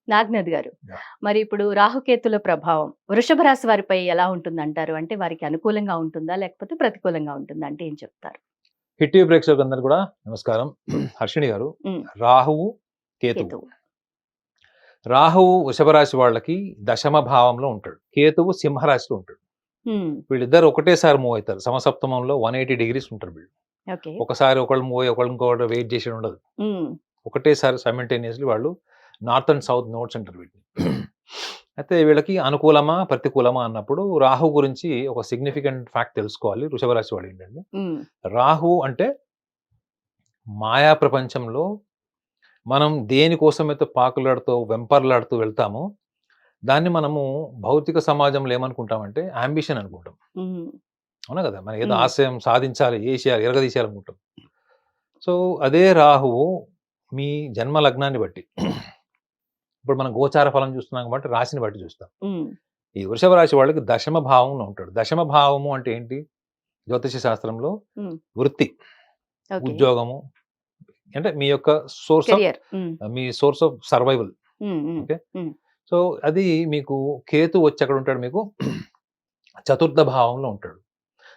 నాగ్నద్ గారు. యాహ్! మరి ఇప్పుడు రాహుకేతుల ప్రభావం వృషభ రాశి వారిపై ఎలా ఉంటుందంటారు? అంటే వారికి అనుకూలంగా ఉంటుందా? లేకపోతే ప్రతికూలంగా ఉంటుందా? అంటే ఏం చెప్తారు? హిట్ టీవీ ప్రేక్షకులందరికీ కూడా నమస్కారం. హర్షిణి గారు, హ్మ్. రాహువు, కేతువు. కేతువు. రాహువు వృషభ రాశి వాళ్ళకి దశమ భావంలో ఉంటాడు. కేతువు సింహరాశిలో ఉంటాడు. హ్మ్. వీళ్ళిద్దరు ఒకటేసారి మూవ్ అవుతారు. సమసప్తమంలో 180 డిగ్రీస్ ఉంటారు వీళ్ళు. ఓకే. ఒకసారి ఒకళ్ళు మూవ్ అయ్యి ఒకళ్ళు ఇంకొకళ్ళు వెయిట్ చేసేది ఉండదు. హ్మ్. ఒకటేసారి సైమల్టేనియస్‌లీ వాళ్ళు నార్త్ అండ్ సౌత్ నోడ్స్ అంటారు వీటిని. అయితే వీళ్ళకి అనుకూలమా, ప్రతికూలమా అన్నప్పుడు రాహు గురించి ఒక సిగ్నిఫికెంట్ ఫ్యాక్ట్ తెలుసుకోవాలి వృషభ రాశి వాళ్ళు ఏంటంటే, హ్మ్. రాహు అంటే మాయా ప్రపంచంలో మనం దేనికోసమైతే పాకులాడుతూ, వెంపర్లాడుతూ వెళ్తామో, దాన్ని మనము భౌతిక సమాజంలో ఏమనుకుంటామంటే యాంబిషన్ అనుకుంటాం. హ్మ్. అవునా కదా! మనం ఏదో హ్మ్. ఆశయం సాధించాలి, ఏషేయాలి, ఇరగదీసేయాలనుకుంటాం. సో, అదే రాహువు మీ జన్మ లగ్నాన్ని బట్టి ఇప్పుడు మనం గోచార ఫలం చూస్తున్నాం కాబట్టి రాశిని బట్టి చూస్తాం. హ్మ్. ఈ వృషభ రాశి వాళ్ళకి దశమ భావంలో ఉంటాడు. దశమ భావము అంటే ఏంటి? జ్యోతిష శాస్త్రంలో హ్మ్. వృత్తి, ఓకే. ఉద్యోగము అంటే మీ యొక్క సోర్స్ ఆఫ్ కెరియర్. హ్మ్. మీ సోర్స్ ఆఫ్ సర్వైవల్. హ్మ్. హ్మ్. ఓకే. హ్మ్. సో, అది మీకు కేతు వచ్చి ఎక్కడుంటాడు మీకు చతుర్థ భావంలో ఉంటాడు.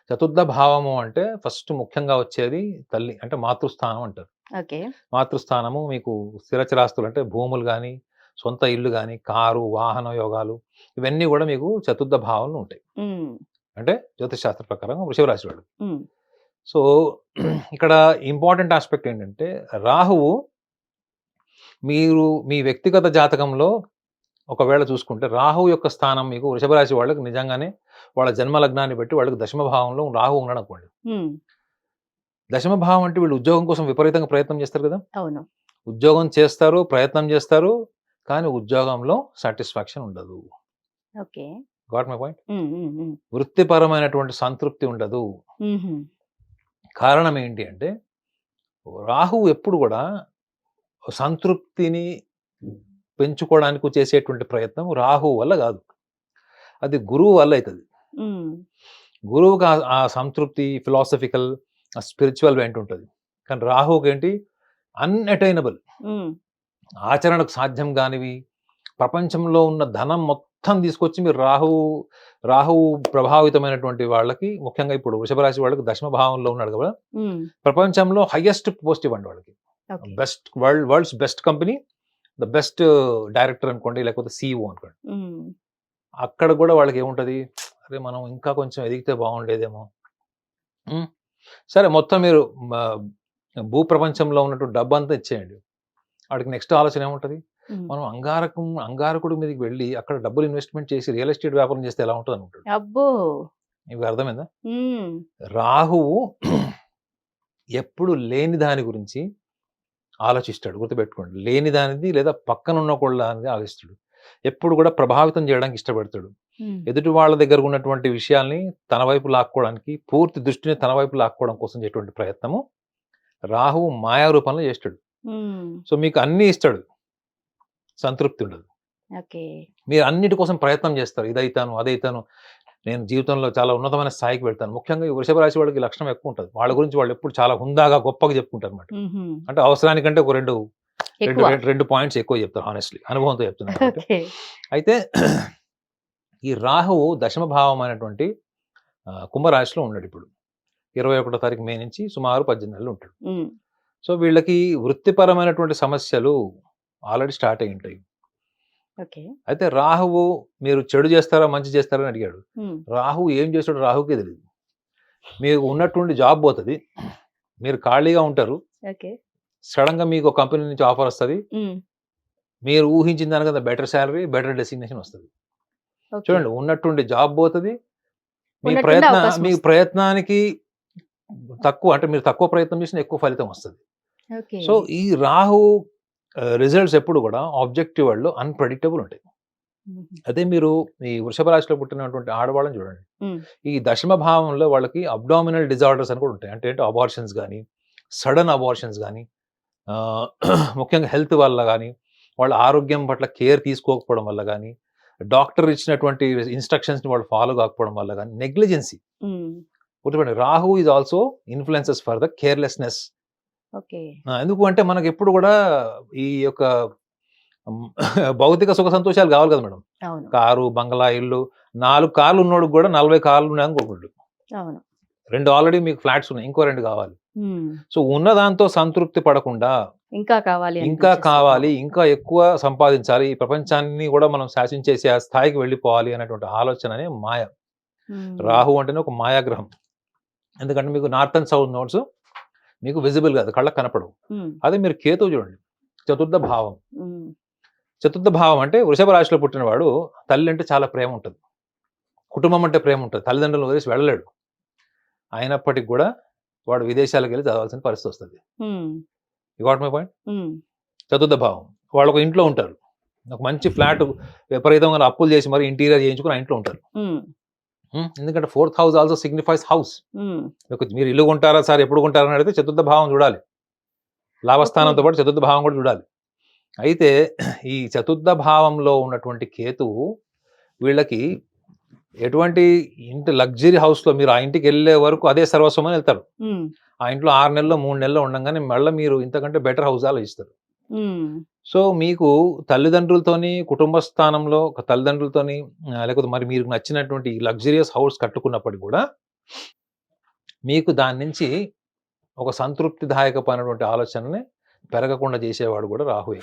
చతుర్థ భావము అంటే ఫస్ట్ ముఖ్యంగా వచ్చేది తల్లి అంటే మాతృస్థానం అంటారు. ఓకే. మాతృస్థానము మీకు స్థిరచరాస్తులు అంటే భూములు గాని, సొంత ఇల్లు గాని, కారు, వాహన యోగాలు ఇవన్నీ గూడా మీకు చతుర్థ భావంలో ఉంటాయి. హ్మ్. అంటే జ్యోతిష్ శాస్త్ర ప్రకారం వృషభ రాశి వాడు. హ్మ్. సో, ఇక్కడ ఇంపార్టెంట్ యాస్పెక్ట్ ఏంటంటే రాహువు మీరు మీ వ్యక్తిగత జాతకంలో ఒకవేళ చూసుకుంటే రాహువు యొక్క స్థానం మీకు వృషభ రాశి వాళ్ళకి నిజంగానే వాళ్ళ జన్మ లగ్నాన్ని బట్టి వాళ్ళకి దశమ భావంలో రాహువు ఉన్నాడనుకోండి. హ్మ్. దశమ భావం అంటే వీళ్ళు ఉద్యోగం కోసం విపరీతంగా ప్రయత్నం చేస్తారు కదా! అవును. ఉద్యోగం చేస్తారు, ప్రయత్నం చేస్తారు. కానీ ఉద్యోగంలో సాటిస్ఫాక్షన్ ఉండదు. ఓకే. Got my point? హ్మ్. హ్మ్. హ్మ్. వృత్తిపరమైనటువంటి సంతృప్తి ఉండదు. హుహు. కారణం ఏంటి అంటే రాహువు ఎప్పుడు గూడా సంతృప్తిని పెంచుకోవడానికి చేసేటువంటి ప్రయత్నం రాహువు వల్ల గాదు. అది గురువు వల్ల అయితది. హ్మ్. గురువుకి ఆ సంతృప్తి ఫిలాసఫికల్, ఆ స్పిరిచ్యువల్ వెంట ఉంటది. కానీ రాహువుకేంటి అన్‌అటైనబుల్ హ్మ్. ఆచరణకు సాధ్యం గానివి, ప్రపంచంలో ఉన్న ధనం మొత్తం తీసుకొచ్చి మీరు రాహువు ప్రభావితమైనటువంటి వాళ్ళకి ముఖ్యంగా ఇప్పుడు వృషభ రాశి వాళ్ళకి దశమ భావంలో ఉన్నాడు గదా! హ్మ్. ప్రపంచంలో హైయెస్ట్ పోస్ట్ ఇవ్వండి వాళ్ళకి. Okay. Best world's best company, the best director అనుకోండి, లేకపోతే సీఈఓ అనుకోండి. హ్మ్. అక్కడ గూడా వాళ్ళకేముంటది, అరే! మనం ఇంకా కొంచెం ఎదిగితే బాగుండేదేమో. హ్మ్. సరే మొత్తం మీరు మ భూప్రపంచంలో ఉన్నటువంటి డబ్బంతా ఇచ్చేయండి. వాడికి నెక్స్ట్ ఆలోచన ఏముంటది? హ్మ్. మనం అంగారకుడి మీదకి వెళ్లి అక్కడ డబ్బులు ఇన్వెస్ట్‌మెంట్ చేసి రియల్ ఎస్టేట్ వ్యాపారం చేస్తే ఎలా ఉంటదనుకుంటాడు. అబ్బో! మీకు అర్థమైందా? హ్మ్. రాహువు ఎప్పుడు లేని దాని గురించి ఆలోచిస్తాడు. గుర్తుపెట్టుకోండి. లేని దానిది లేదా పక్కనున్నోళ్ళ దానిది ఆలోచిస్తాడు. ఎప్పుడు కూడా ప్రభావితం చేయడానికి ఇష్టపడతాడు. హ్మ్. ఎదుటి వాళ్ళ దగ్గర ఉన్నటువంటి విషయాల్ని తన వైపు లాక్కోవడానికి, పూర్తి దృష్టిని తన వైపు లాక్కోవడం కోసం చేసేటువంటి ప్రయత్నము రాహువు మాయా రూపంలో చేస్తాడు. హ్మ్. సో, మీకు అన్నీ ఇస్తాడు. సంతృప్తి ఉండదు. ఓకే. మీరు అన్నిటి కోసం ప్రయత్నం చేస్తారు. ఇదైతాను, అదైతాను. నేను జీవితంలో చాలా ఉన్నతమైన స్థాయికి వెళ్తాను. ముఖ్యంగా ఈ వృషభ రాశి వాళ్ళకి ఈ లక్షణం ఎక్కువుంటది. వాళ్ళ గురించి వాళ్ళెప్పుడు చాలా హుందాగా, గొప్పగా చెప్పుకుంటారన్నమాట. హుహు. అంటే అవసరానికంటే ఒక 2 ఎక్కువ. 2 పాయింట్స్ ఎక్కువ చెప్తారు హానెస్ట్‌లీ. అనుభవంతో చెప్తున్నాను కాబట్టి. ఓకే. అయితే ఈ రాహువు దశమ భావమైనటువంటి కుంభరాశిలో ఉన్నాడిప్పుడు. 21 తారీఖు మే నుంచి సుమారు 18 నెలలు ఉంటాడు. హ్మ్. సో, వీళ్ళకి వృత్తిపరమైనటువంటి సమస్యలు ఆల్రెడీ స్టార్ట్ అయ్యుంటాయి. ఓకే. అయితే రాహువు మీరు చెడు చేస్తారా? మంచి చేస్తారా? అని అడిగాడు. హ్మ్. రాహువు ఏం చేస్తాడో రాహువుకే తెలీదు. మీకు ఉన్నటువంటి జాబ్ పోతది. మీరు ఖాళీగా ఉంటారు. ఓకే. సడెన్‌గా మీకు కంపెనీ నుంచి ఆఫర్ వస్తది. హ్మ్. మీరు ఊహించిన దానికన్నా బెటర్ సాలరీ, బెటర్ డెసిగ్నేషన్ వస్తది. ఓకే. చూడండి ఉన్నట్టుండి జాబ్ పోతది. ఉన్నట్టుండి మీ అవకాశమొస్తుంది. ప్రయత్నానికి తక్కువ అంటే మీరు తక్కువ ప్రయత్నం చేసినా ఎక్కువ ఫలితం వస్తది. ఓకే. సో, ఈ రాహు రిజల్ట్స్ ఎప్పుడు కూడా ఆబ్జెక్టివ్ వరల్డ్‌లో అన్‌ప్రెడిక్టబుల్ ఉంటాయి. హుహు. అదే మీరు ఈ వృషభ రాశిలో పుట్టినటువంటి ఆడవాళ్ళని చూడండి. హ్మ్. ఈ దశమ భావంలో వాళ్ళకి అబ్డామినల్ డిజార్డర్స్ అని కూడా ఉంటాయి. అంటే ఏంటి అబార్షన్స్ గాని, సడెన్ అబార్షన్స్ గాని, ఆహ్, ముఖ్యంగా హెల్త్ వల్ల గాని, వాళ్ళ ఆరోగ్యం పట్ల కేర్ తీసుకోకపోవడం వల్ల గాని, డాక్టర్ ఇచ్చినటువంటి ఇన్‌స్ట్రక్షన్స్‌ని వాళ్ళు ఫాలో కాకపోవడం వల్ల గాని, నెగ్లిజెన్సీ హ్మ్. గుర్తుపెట్టుకోండి. Rahu is also influences for the carelessness. Okay. ఎందుకు అంటే మనకెప్పుడు గూడా ఈ యొక్క భౌతిక సుఖ సంతోషాలు కావాలి కదా మేడం. అవును. కారు, బంగ్లా, ఇల్లు 4 కార్లు ఉన్నోడికి కూడా 40 కార్లు ఉన్నాయని కోరుకుంటాడు. అవును. 2 ఆల్రెడీ మీకు ఫ్లాట్స్ ఉన్నాయి. ఇంకో 2 కావాలి. హ్మ్. సో ఉన్న దాంతో సంతృప్తి పడకుండా ఇంకా కావాలి ఇంకా అనిపించేస్తది. కావాలి, ఇంకా ఎక్కువ సంపాదించాలి, ఈ ప్రపంచాన్ని కూడా మనం శాసించేసే ఆ స్థాయికి వెళ్ళిపోవాలి అనేటువంటి ఆలోచననే మాయ. హ్మ్. రాహు అంటేనే ఒక మాయాగ్రహం. ఎందుకంటే మీకు నార్త్ అండ్ సౌత్ నోడ్స్ మీకు విజిబుల్ కాదు, కళ్ళకి కనపడవు. హ్మ్. అదే మీరు కేతువు చూడండి, చతుర్థ భావం. హ్మ్. చతుర్థ భావం అంటే వృషభ రాశిలో పుట్టినవాడు తల్లి అంటే చాలా ప్రేమ ఉంటుంది, కుటుంబం అంటే ప్రేమ ఉంటుంది, తల్లిదండ్రులను వదిలేసి వెళ్ళలేడు. అయినప్పటికి కూడా వాడు విదేశాలకు వెళ్ళి చదవాల్సిన పరిస్థితి వస్తుంది. హ్మ్. You got my point? హ్మ్. చతుర్థ భావం. వాళ్ళు ఒక ఇంట్లో ఉంటారు, ఒక మంచి ఫ్లాట్ విపరీతంగా అప్పులు చేసి మరి ఇంటీరియర్ చేయించుకుని ఆ ఇంట్లో ఉంటారు. హ్మ్. ఎందుకంటే 4th house also signifies house. హ్మ్. మీరు ఇల్లు కొంటారా సార్, ఎప్పుడు కొంటారా అని అడిగితే చతుర్థ భావం చూడాలి, లాభస్థానంతో ఓకే. పాటు చతుర్థ భావం కూడా చూడాలి. అయితే ఈ చతుర్థ భావంలో ఉన్నటువంటి కేతువు వీళ్ళకి ఎటువంటి ఇంటి లగ్జరీ హౌస్లో మీరు ఆ ఇంటికి వెళ్ళే వరకు అదే సర్వస్వం అని వెళ్తారు. హ్మ్. ఆ ఇంట్లో 6 నెలల్లో 3 నెలల్లో ఉండగానే మళ్ళీ మీరు ఇంతకంటే బెటర్ హౌస్ ఆలోచిస్తారు. హ్మ్. సో మీకు తల్లిదండ్రులతోని కుటుంబ స్థానంలో ఒక తల్లిదండ్రులతోని లేకపోతే మరి మీకు నచ్చినటువంటి లగ్జరియస్ హౌస్ కట్టుకున్నప్పటికి కూడా మీకు దాని నుంచి ఒక సంతృప్తిదాయకమైనటువంటి ఆలోచనని పెరగకుండా చేసేవాడు కూడా రాహువే.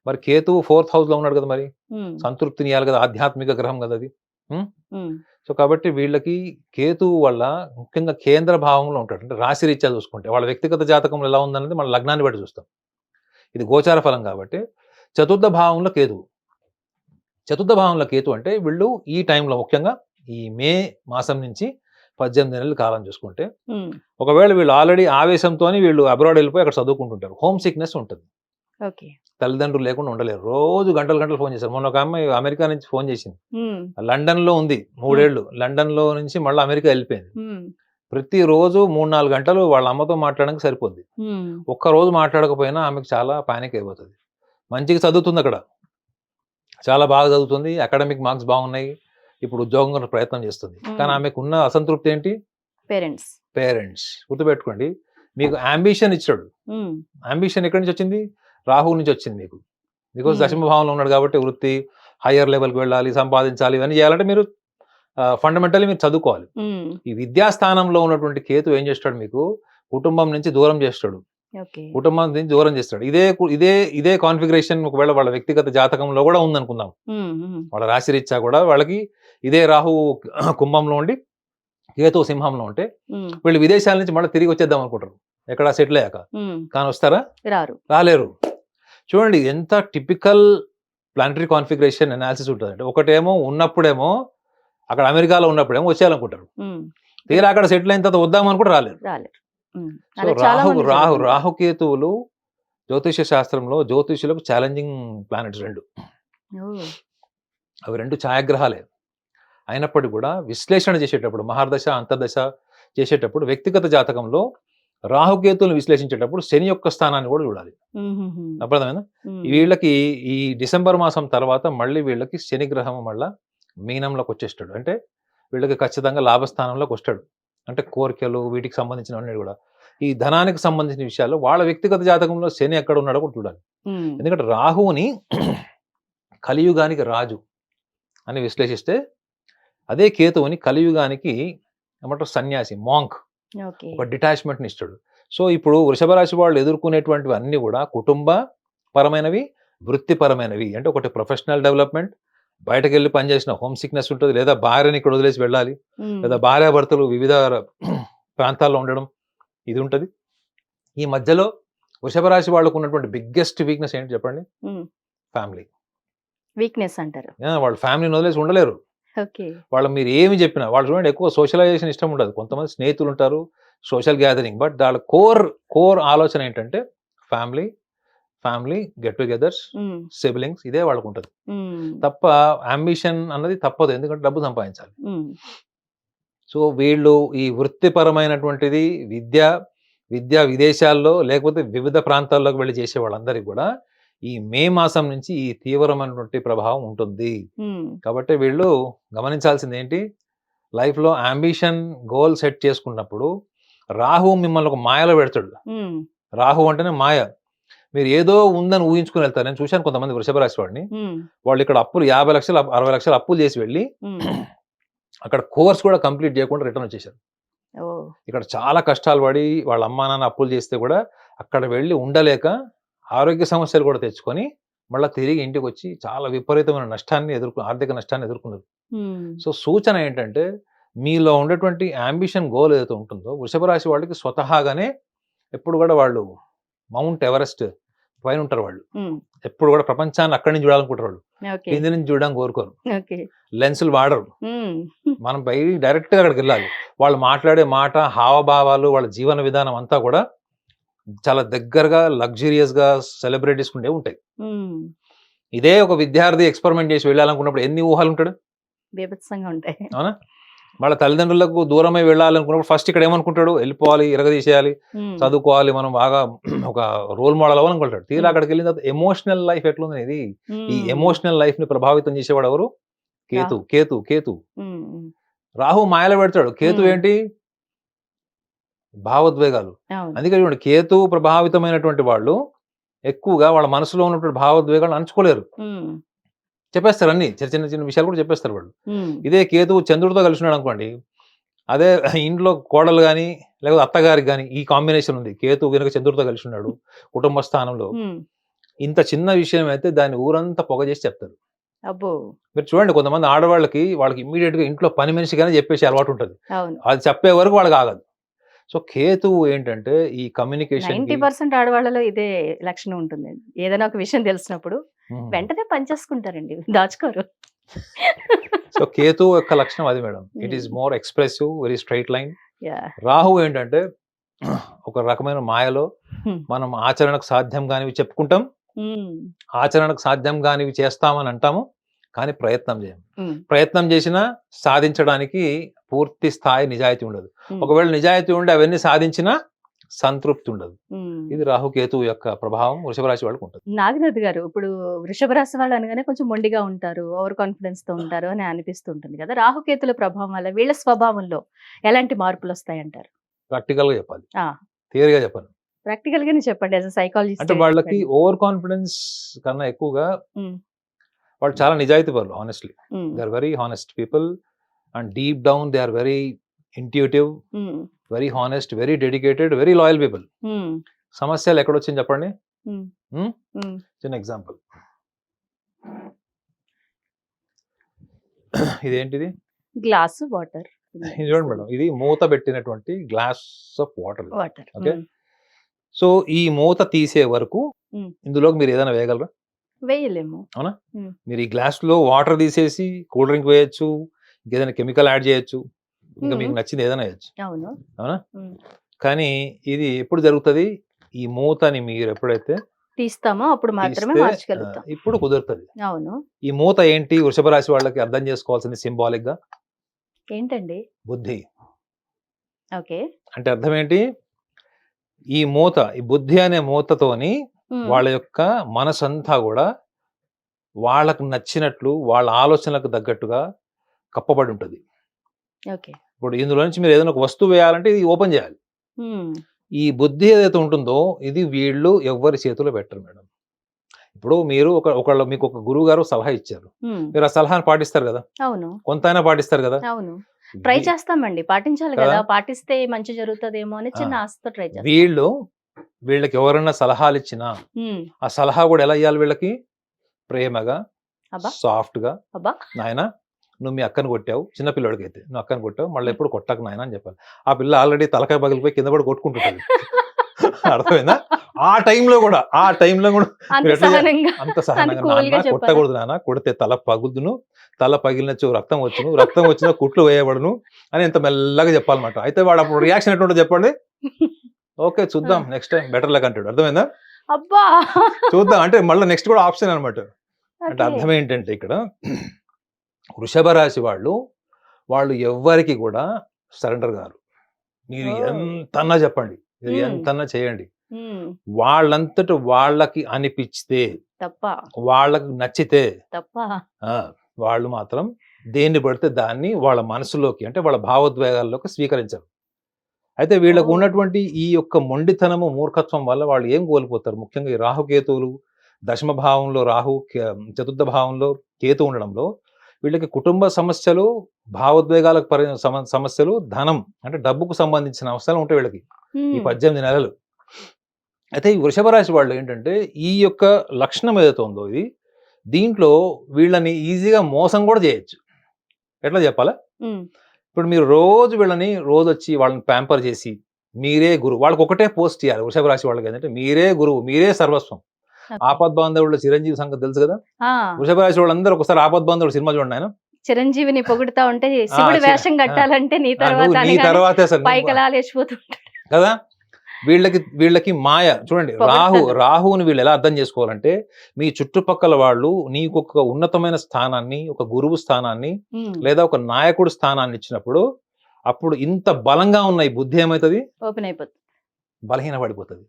మరి కేతువు 4th హౌస్లో ఉన్నాడు కదా, మరి హ్మ్. సంతృప్తినియాలి కదా, ఆధ్యాత్మిక గ్రహం కదా అది. ఉం? హ్మ్. సో కాబట్టి వీళ్ళకి కేతువు వల్ల ముఖ్యంగా కేంద్ర భావంలో ఉంటాడు. అంటే రాశి రీత్యా చూసుకుంటే వాళ్ళ వ్యక్తిగత జాతకంలో ఎలా ఉందన్నది మన లగ్నాన్ని బట్టి చూస్తాం. ఇది గోచార ఫలం కాబట్టి చతుర్థ భావంలో కేతువు. చతుర్థ భావంలో కేతు అంటే వీళ్ళు ఈ టైంలో ముఖ్యంగా ఈ మే మాసం నుంచి 18 నెలల కాలం చూసుకుంటే హ్మ్. ఒకవేళ వీళ్ళు ఆల్రెడీ ఆవేశంతోని వీళ్ళు అబ్రాడ్ వెళ్ళిపోయి అక్కడ చదువుకుంటుంటారు, హోమ్ సిక్నెస్ ఉంటుంది, ఓకే. తల్లిదండ్రులు లేకుండా ఉండలేరు, రోజు గంటలు గంటలు ఫోన్ చేశారు. మొన్న ఒక అమ్మాయి అమెరికా నుంచి ఫోన్ చేసింది, హ్మ్. లండన్లో ఉంది 3 ఏళ్ళు, లండన్లో నుంచి మళ్ళీ అమెరికా వెళ్ళిపోయింది. హ్మ్. ప్రతిరోజు 3-4 గంటలు వాళ్ళ అమ్మతో మాట్లాడడానికి సరిపోద్ది. హ్మ్. ఒక్కరోజు మాట్లాడకపోయినా ఆమెకు చాలా పానిక్ అయిపోతుంది. మంచిగా చదువుతుంది అక్కడ, చాలా బాగా చదువుతుంది, అకాడమిక్ మార్క్స్ బాగున్నాయి, ఇప్పుడు ఉద్యోగం కోసం ప్రయత్నం చేస్తుంది. కానీ హ్మ్. ఆమెకు ఉన్న అసంతృప్తి ఏంటి? పేరెంట్స్. పేరెంట్స్. గుర్తుపెట్టుకోండి, మీకు అంబిషన్ ఇచ్చాడు. హ్మ్. అంబిషన్ ఎక్కడి నుంచి వచ్చింది? రాహువు నుంచి వచ్చింది మీకు. బికాజ్ హ్మ్. దశమ భావంలో ఉన్నాడు కాబట్టి వృత్తి, హయ్యర్ లెవెల్‌కి వెళ్ళాలి, సంపాదించాలి, ఇవన్నీ చేయాలంటే మీరు ఫండమెంటల్లీ మీరు చదువుకోవాలి. హ్మ్. ఈ విద్యాస్థానంలో ఉన్నటువంటి కేతు ఏం చేస్తాడు మీకు? కుటుంబం నుంచి దూరం చేస్తాడు. ఓకే. కుటుంబం నుంచి దూరం చేస్తాడు. ఇదే కాన్ఫిగరేషన్ ఒకవేళ వాళ్ళ వ్యక్తిగత జాతకంలో కూడా ఉందనుకుందాం. హ్మ్. హ్మ్. వాళ్ళ రాశి రీత్యా కూడా వాళ్ళకి ఇదే రాహువు కుంభంలో ఉండి కేతువు సింహంలో ఉంటే హ్మ్. వీళ్ళు విదేశాల నుంచి మళ్ళీ తిరిగి వచ్చేద్దాం అనుకుంటారు ఎక్కడ సెటిల్ అయ్యాక. హ్మ్. కానీ వస్తారా? రారు. రాలేరు. చూడండి ఎంత టిపికల్ ప్లానటరీ కాన్ఫిగరేషన్ అనాలిసిస్ ఉంటుందంటే, ఒకటేమో ఉన్నప్పుడేమో అక్కడ అమెరికాలో ఉన్నప్పుడేమో వచ్చేయాలనుకుంటారు, హ్మ్. తీరా అక్కడ సెటిల్ అయిన తర్వాత వద్దామని కూడా రాలేరు. రాలేరు. హ్మ్. సో అలా చాలా మంది జరుగుతుంది. రాహుకేతువులు జ్యోతిష శాస్త్రంలో జ్యోతిషులకు ఛాలెంజింగ్ ప్లానెట్స్ 2. ఓహ్! అవి 2 ఛాయాగ్రహాలే. అయినప్పటికీ కూడా విశ్లేషణ చేసేటప్పుడు మహర్దశ, అంతర్దశ చేసేటప్పుడు వ్యక్తిగత జాతకంలో రాహుకేతువులను విశ్లేషించేటప్పుడు శని యొక్క స్థానాన్ని కూడా చూడాలి. హుహుహు. అర్థమైందా? హ్మ్. వీళ్ళకి ఈ డిసెంబర్ మాసం తర్వాత మళ్ళీ వీళ్ళకి శని గ్రహం మళ్ళా మీనంలోకి వచ్చేస్తాడు. అంటే వీళ్ళకి ఖచ్చితంగా లాభస్థానంలోకి వస్తాడు. అంటే కోరికలు వీటికి సంబంధించినవన్నీ కూడా, ఈ ధనానికి సంబంధించిన విషయాల్లో వాళ్ళ వ్యక్తిగత జాతకంలో శని ఎక్కడ ఉన్నాడో కూడా చూడాలి. హ్మ్. ఎందుకంటే రాహువుని కలియుగానికి రాజు అని విశ్లేషిస్తే, అదే కేతువుని కలియుగానికి ఏమంటారు సన్యాసి, మాంక్, ఓకే. ఒక డిటాచ్మెంట్‌ని ఇస్తాడు. సో ఇప్పుడు వృషభ రాశి వాళ్ళు ఎదుర్కొనేటువంటివి అన్నీ కూడా కుటుంబ పరమైనవి, వృత్తిపరమైనవి. అంటే ఒకటి ప్రొఫెషనల్ డెవలప్‌మెంట్, బయటకెళ్ళి పనిచేసిన హోమ్ సిక్‌నెస్ ఉంటది, లేదా భార్యని ఇక్కడ వదిలేసి వెళ్ళాలి, హ్మ్. లేదా భార్యాభర్తలు వివిధ ప్రాంతాల్లో ఉండడం, ఇది ఉంటది. ఈ మధ్యలో వృషభ రాశి వాళ్ళకు ఉన్నటువంటి బిగ్గెస్ట్ వీక్‌నెస్ ఏంటి చెప్పండి? హ్మ్. ఫ్యామిలీ. వీక్‌నెస్ అంటారు. వాళ్ళు ఫ్యామిలీని వదిలేసి ఉండలేరు. ఓకే. వాళ్ళకి మీరు ఏమి చెప్పినా వాళ్ళు చూడండి, ఎక్కువ సోషలైజేషన్ ఇష్టం ఉండదు. కొంతమంది స్నేహితులు ఉంటారు, సోషల్ గ్యాదరింగ్, బట్ వాళ్ళ కోర్ ఆలోచన ఏంటంటే ఫ్యామిలీ, ఫ్యామిలీ గెట్ టుగెదర్స్, హ్మ్. సిబ్లింగ్స్, ఇదే వాళ్ళకుంటది. హ్మ్. తప్ప యాంబిషన్ అన్నది తప్పదు, ఎందుకంటే డబ్బు సంపాదించాలి. హ్మ్. సో వీళ్ళు ఈ వృత్తిపరమైనటువంటిది విద్యా విదేశాల్లో లేకపోతే వివిధ ప్రాంతాల్లోకి వెళ్ళి చేసే వాళ్ళందరికీ కూడా ఈ మే మాసం నుంచి ఈ తీవ్రమైనటువంటి ప్రభావం ఉంటుంది. హ్మ్. కాబట్టి వీళ్ళు గమనించాల్సింది ఏంటి? లైఫ్‌లో యాంబిషన్, గోల్ సెట్ చేసుకున్నప్పుడు రాహువు మిమ్మల్ని ఒక మాయలో పెడతాడు. హ్మ్. రాహువు అంటేనే మాయ. మీరు ఏదో ఉందని ఊహించుకుని వెళ్తారు. నేను చూశాను కొంతమంది వృషభ రాశి వాడిని. హ్మ్. వాళ్ళు ఇక్కడ అప్పులు 50,00,000 60,00,000 అప్పులు చేసి వెళ్ళి హ్మ్. అక్కడ కోర్స్ కూడా కంప్లీట్ చేయకుండా రిటర్న్ వచ్చేసారు. ఓహ్! ఇక్కడ చాలా కష్టాలు పడి వాళ్ళ అమ్మా నాన్న అప్పులు చేస్తే కూడా అక్కడ వెళ్ళి ఉండలేక ఆరోగ్య సమస్యలు కూడా తెచ్చుకొని మళ్ళా తిరిగి ఇంటికొచ్చి చాలా విపరీతమైన ఆర్థిక నష్టాన్ని ఎదుర్కొన్నారు. హ్మ్. సో సూచన ఏంటంటే మీలో ఉండేటువంటి యాంబిషన్ గోల్ ఏదైతే ఉంటుందో వృషభ రాశి వాళ్ళకి స్వతహాగానే ఎప్పుడు కూడా వాళ్ళు మౌంట్ ఎవరెస్ట్ పైన ఉంటారు వాళ్ళు. హ్మ్. ఎప్పుడు కూడా ప్రపంచాన్ని అక్కడి నుంచి చూడాలనుకుంటారు వాళ్ళు. ఓకే. కింది నుంచి చూడడానికి కోరుకోరు. ఓకే. లెన్సులు వాడరు. హ్మ్. మనం డైరెక్ట్‌గా అక్కడికెళ్ళాలి. వాళ్ళు మాట్లాడే మాట, హావభావాలు, వాళ్ళ జీవన విధానం అంతా కూడా చాలా దగ్గరగా లగ్జూరియస్‌గా సెలబ్రిటీస్‌కుండేవి ఉంటాయి. హ్మ్. ఇదే ఒక విద్యార్థి ఎక్స్‌పెరిమెంట్ చేసి వెళ్ళాలనుకున్నప్పుడు ఎన్ని ఊహలుంటాడు. బీభత్సంగా ఉంటాయి. అవునా? వాళ్ళ తల్లిదండ్రులకు దూరమై వెళ్ళాలనుకున్నప్పుడు ఫస్ట్ ఇక్కడ ఏమనుకుంటాడు? ఎళ్ళిపోవాలి, ఇరగదీసేయాలి, హ్మ్. చదువుకోవాలి, మనం బాగా ఒక రోల్ మోడల్ అవ్వాలనుకుంటాడు. తీరా హ్మ్. అక్కడికెళ్ళిన తర్వాత ఎమోషనల్ లైఫ్ ఎట్లుందనేది ఈ హ్మ్. ఎమోషనల్ లైఫ్‌ని ప్రభావితం చేసేవాడు ఎవరు? కేతు. రాహు. కేతు. కేతు. హ్మ్. హ్మ్. రాహు మాయలో పెడతాడు. కేతు హ్మ్. ఏంటి? భావోద్వేగాలు. అవును. అందుకే చూడండి కేతు ప్రభావితమైనటువంటి వాళ్ళు ఎక్కువగా వాళ్ళ మనసులో ఉన్నటువంటి భావోద్వేగాలను అణచుకోలేరు. హ్మ్. చెప్పేస్తారు అన్నీ. చిన్న విషయాలు కూడా చెప్పేస్తారు వాళ్ళు. హ్మ్. ఇదే కేతువు చంద్రుడితో కలిసున్నాడనుకోండి, అదే ఇంట్లో కోడలు గాని, లేకపోతే అత్తగారికి గాని ఈ కాంబినేషన్ ఉంది. కేతువు గనుక చంద్రుడితో కలిసున్నాడు కుటుంబ స్థానంలో. హ్మ్. ఇంత చిన్న విషయం అయితే దాన్ని ఊరంతా పొగ చేసి చెప్తారు. అబ్బో! మీరు చూడండి కొంతమంది ఆడవాళ్ళకి వాళ్ళకి ఇమ్మీడియేట్‌గా ఇంట్లో పని మనిషిగానే చెప్పేసే అలవాటుంటది. అవును. అది చెప్పే వరకు వాళ్ళకి ఆగదు. సో, కేతువు ఏంటంటే ఈ కమ్యూనికేషన్‌కి 90% ఆడవాళ్ళలో ఇదే లక్షణం ఉంటుందండి. ఏదైనా ఒక విషయం తెలిసినప్పుడు హ్మ్. వెంటనే పంచేసుకుంటారండి. దాచుకోరు. సో, కేతువు యొక్క లక్షణం అది మేడం. ఇట్ ఈస్ హ్మ్. More expressive, very straight line. Yeah! రాహువు ఏంటంటే ఒక రకమైన మాయలో హ్మ్. మనం ఆచరణకు సాధ్యం కానివి చెప్పుకుంటాం. హ్మ్. ఆచరణకు సాధ్యం కానివి చేస్తామని అంటాము. కానీ ప్రయత్నం చేయం. హ్మ్. ప్రయత్నం చేసినా సాధించడానికి పూర్తి స్థాయి నిజాయితీ ఉండదు. హ్మ్. ఒకవేళ నిజాయితీ ఉండి అవన్నీ సాధించినా సంతృప్తి ఉండదు. హ్మ్. ఇది రాహు, కేతువు యొక్క ప్రభావం వృషభ రాశి వాళ్ళకి ఉంటుంది. నాగనాథ్ గారు ఇప్పుడు వృషభ రాశి వాళ్ళు అనగానే కొంచెం మొండిగా ఉంటారు. ఓవర్ కాన్ఫిడెన్స్‌తో ఉంటారు అని అనిపిస్తూ ఉంటుంది కదా! రాహుకేతుల ప్రభావం వల్ల వీళ్ళ స్వభావంలో ఎలాంటి మార్పులొస్తాయంటారు? ప్రాక్టికల్‌గా చెప్పాలి. ఆ! థియరీగా చెప్పను. ప్రాక్టికల్‌గానే చెప్పండి. యాస్ ఎ అంటే సైకాలజిస్ట్‌గా వాళ్ళకి చెప్పండి. ఓవర్ కాన్ఫిడెన్స్ కన్నా ఎక్కువగా హ్మ్. వాళ్ళు చాలా నిజాయితీ పరులు honestly. Hmm. They are very honest people and deep down they are very intuitive, hmm. Very honest, very dedicated, very loyal people. Hmm. సమస్యలు ఎక్కడొచ్చింది చెప్పండి? హ్మ్. హ్మ్. హ్మ్. చిన్న ఎగ్జాంపుల్. ఇదేంటిది? గ్లాసు వాటర్ ఇది చూడండి మేడం. ఇది మూత పెట్టినటువంటి గ్లాస్ ఆఫ్ వాటర్ ఇది. వాటర్. ఓకే. సో, ఈ మూత తీసే వరకు హ్మ్. ఇందులోకి మీరు ఏదైనా వేయగలరా? వేయలేము. అవునా? హ్మ్. మీరు ఈ గ్లాస్‌లో వాటర్ తీసేసి కూల్ డ్రింక్ వేయొచ్చు. ఇంకేదైనా కెమికల్ యాడ్ చేయొచ్చు. ఇంకా హ్మ్. మీకు నచ్చింది ఏదైనా వేయొచ్చు. అవును. అవునా? హ్మ్. కానీ ఇది ఎప్పుడు జరుగుతది? ఈ మూతని మీరు ఎప్పుడైతే తీస్తామో అప్పుడు మాత్రమే తీస్తే మార్చగలుగుతాం. ఇప్పుడు కుదురుతది. అవును. ఈ మూత ఏంటి? వృషభ రాశి వాళ్ళకి అర్థం చేసుకోవాల్సింది సింబాలిక్‌గా ఏంటండి? బుద్ధి. ఓకే. అంటే అర్థం ఏంటి? ఈ బుద్ధి అనే మూతతోని హ్మ్. వాళ్ళ యొక్క మనసంతా గూడా వాళ్ళకు నచ్చినట్లు, వాళ్ళ ఆలోచనలకు తగ్గట్టుగా కప్పబడి ఉంటది. ఓకే. ఇప్పుడు ఇందులో నుంచి మీరు ఏదైనా ఒక వస్తువు వేయాలంటే ఇది ఓపెన్ చేయాలి. హ్మ్. ఈ బుద్ధి ఏదైతే ఉంటుందో ఇది వీళ్ళు ఎవ్వరి చేతిలో పెట్టరు మేడం. ఇప్పుడు మీరు మీకు ఒక గురువుగారు సలహా ఇచ్చారు. హ్మ్. మీరు ఆ సలహాను పాటిస్తారు గదా! అవును. కొంతైనా పాటిస్తారు గదా! అవును. ట్రై వీ చేస్తామండి. పాటించాలి కదా! గదా! పాటిస్తే మంచి జరుగుతదేమో అని ఆ! చిన్న ఆశతో ట్రై చేస్తాం. వీళ్ళు వీళ్ళకి ఎవరైనా సలహాలిచ్చినా, హ్మ్. ఆ సలహా గూడా ఎలా ఇయ్యాలి వీళ్ళకి? ప్రేమగా, అబ్బా! సాఫ్ట్‌గా, అబ్బా! నాయనా నువ్వు మీ అక్కని కొట్టావు. చిన్న పిల్లోడికైతే. నువ్వు అక్కని కొట్టావు. మళ్ళీ హ్మ్. ఎప్పుడు కొట్టకు నాయనా అని చెప్పాలి. ఆ పిల్ల ఆల్రెడీ తలకాయ పగిలిపోయి కింద పడి కొట్టుకుంటుంటది. అర్థమైందా? ఆ టైంలో గూడా అంత మీరెట్లా సహనంగా, అంత అంత సహనంగా నాన్న కూల్‌గా చెప్పాలా? కొట్టకూడదు నాన్న. కొడితే తల పగులుదును. తల పగిలినచో రక్తం వచ్చును. రక్తం వచ్చినా కుట్లు వేయబడును అని ఇంత మెల్లగా చెప్పాలన్నమాట. అయితే వాడు అప్పుడు రియాక్షన్ ఎట్లుంటదో చెప్పండి? ఓకే. ఆ! చూద్దాం నెక్స్ట్ టైమ్ బెటర్ లక్ అంటాడు. అర్థమైందా? అబ్బా! చూద్దాం అంటే మళ్ళా నెక్స్ట్ కూడా ఆప్షన్ అన్నమాట. అంటే ఓకే. అర్థం ఏంటంటే ఇక్కడ వృషభ రాశి వాళ్ళు ఎవ్వరికి కూడా సరెండర్ గారు. మీరు ఓహ్! ఎంతన్నా చెప్పండి. మీరు హ్మ్. ఎంతన్నా చేయండి. హ్మ్. వాళ్ళంతట వాళ్ళకి అనిపిస్తే, తప్ప. వాళ్ళకి నచ్చితే తప్ప. ఆ! వాళ్ళు మాత్రం దేన్ని పడితే దాన్ని వాళ్ళ మనసులోకి అంటే వాళ్ళ భావోద్వేగాల్లోకి స్వీకరించరు. అయితే వీళ్ళకు ఓ. ఉన్నటువంటి ఈ యొక్క మొండితనము, మూర్ఖత్వం వల్ల వాళ్ళు ఏం కోల్పోతారు? ముఖ్యంగా ఈ రాహుకేతువులు దశమ భావంలో రాహు, చతుర్థ భావంలో కేతు ఉండడంలో వీళ్ళకి కుటుంబ సమస్యలు, భావోద్వేగాలకు సమస్యలు, ధనం అంటే డబ్బుకు సంబంధించిన అవసరాలు ఉంటాయి వీళ్ళకి ఈ 18 నెలలు. అయితే ఈ వృషభ రాశి వాళ్ళు ఏంటంటే ఈ యొక్క లక్షణం ఏదైతే ఉందో ఇది దీంట్లో వీళ్ళని ఈజీగా మోసం కూడా చేయొచ్చు. ఎట్లా చెప్పాలా? ఇప్పుడు మీరు రోజు వీళ్ళని రోజు వచ్చి వాళ్ళని ప్యాంపర్ చేసి మీరే గురువు, వాళ్ళకి ఒకటే పోస్ట్ ఇవ్వాలి. వృషభ రాశి వాళ్ళకి ఏంటంటే మీరే గురువు, మీరే సర్వస్వం. ఆపద్బాంధవుడు చిరంజీవి సంగతి తెలుసు కదా. వృషభ రాశి వాళ్ళందరూ ఒకసారి ఆపద్బాంధవుడు సినిమా చూడండి. ఆయన చిరంజీవిని పొగుడుతా ఉంటే శివుడి వేషం కట్టాలంటే నీ తర్వాత పైకలా లేచిపోతుంటాడు కదా. వీళ్ళకి మాయ చూడండి. రాహువుని వీళ్ళు ఎలా అర్థం చేసుకోవాలంటే మీ చుట్టుపక్కల వాళ్ళు నీకు ఒక ఉన్నతమైన స్థానాన్ని, ఒక గురువు స్థానాన్ని లేదా ఒక నాయకుడు స్థానాన్ని ఇచ్చినప్పుడు అప్పుడు ఇంత బలంగా ఉన్న ఈ బుద్ధి ఏమవుతుంది? ఓపెన్ అయిపోతుంది, బలహీన పడిపోతుంది.